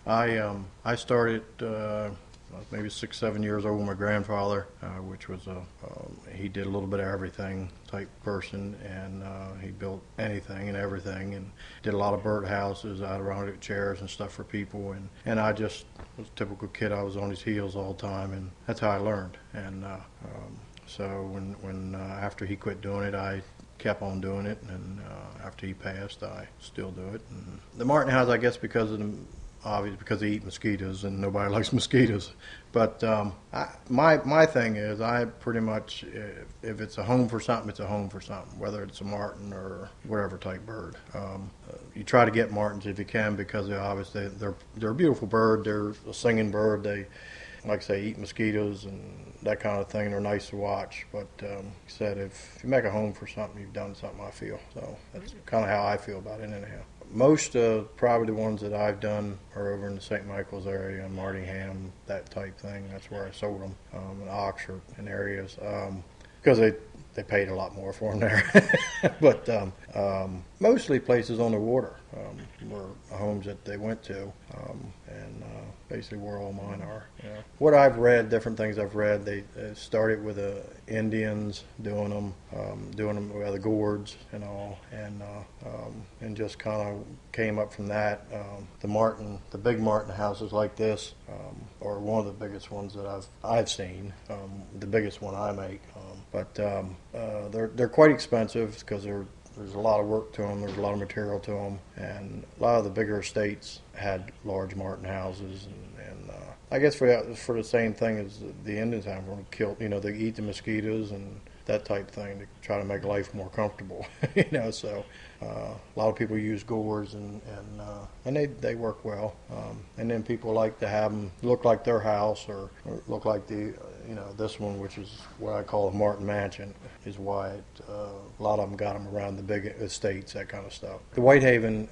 I started maybe 6, 7 years old with my grandfather, which was he did a little bit of everything type person, and he built anything and everything, and did a lot of bird houses, Adirondack chairs and stuff for people, and I just was a typical kid. I was on his heels all the time, and that's how I learned. And so when after he quit doing it, I kept on doing it, and after he passed, I still do it. And the Martin House, I guess, obviously because they eat mosquitoes, and nobody likes mosquitoes. But my thing is, I pretty much, if it's a home for something, it's a home for something, whether it's a martin or whatever type bird. You try to get martins if you can, because obviously they're a beautiful bird. They're a singing bird. They, like I say, eat mosquitoes and that kind of thing. They're nice to watch. But like I said, if you make a home for something, you've done something, I feel. So that's kind of how I feel about it anyhow. Most probably the ones that I've done are over in the St. Michael's area, Martingham, that type thing. That's where I sold them, in Oxford and areas, because they paid a lot more for them there. But mostly places on the water were homes that they went to, and basically where all mine are. Yeah. What I've read, different things I've read, they started with the Indians doing them with the gourds and all, and just kind of came up from that. The big martin houses like this, are one of the biggest ones that I've seen. The biggest one I make, but they're quite expensive because there's a lot of work to them. There's a lot of material to them, and a lot of the bigger estates had large martin houses, and I guess for the same thing as the Indians have, when kill, they eat the mosquitoes and that type thing to try to make life more comfortable. So a lot of people use gourds, and they work well. And then people like to have them look like their house, or look like this one, which is what I call a Martin Mansion, is white. A lot of them got them around the big estates, that kind of stuff. The Whitehaven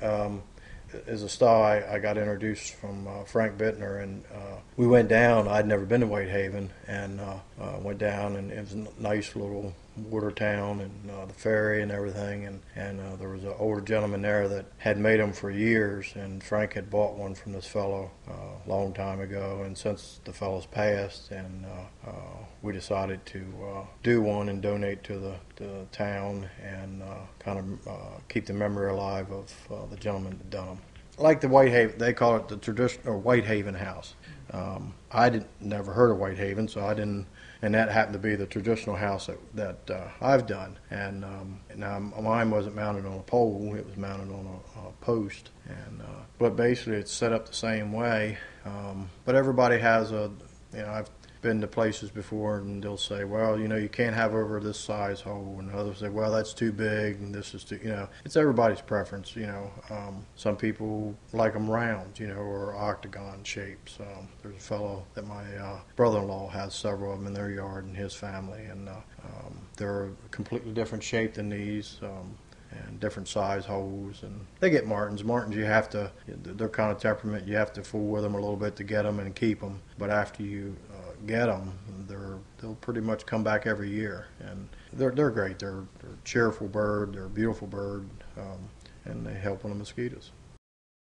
is a style I got introduced from Frank Bittner, and we went down. I'd never been to Whitehaven, and went down, and it was a nice little water town, and the ferry and everything, and there was an older gentleman there that had made them for years, and Frank had bought one from this fellow a long time ago, and since the fellow's passed, and we decided to do one and donate to the town, and kind of keep the memory alive of the gentleman that done them. Like the Whitehaven, they call it the traditional Whitehaven house. I never heard of Whitehaven, so I didn't, and that happened to be the traditional house that I've done. And now mine wasn't mounted on a pole; it was mounted on a post. And but basically, it's set up the same way. But everybody has I've been to places before, and they'll say, well, you can't have over this size hole, and others say, well, that's too big, and this is too, it's everybody's preference. Some people like them round, or octagon shapes. There's a fellow that my brother-in-law has several of them in their yard and his family, and they're a completely different shape than these. And different size holes, and they get martins. Martins, they're kind of temperament. You have to fool with them a little bit to get them and keep them. But after you get them, they'll pretty much come back every year, and they're great. They're a cheerful bird. They're a beautiful bird, and they help on the mosquitoes.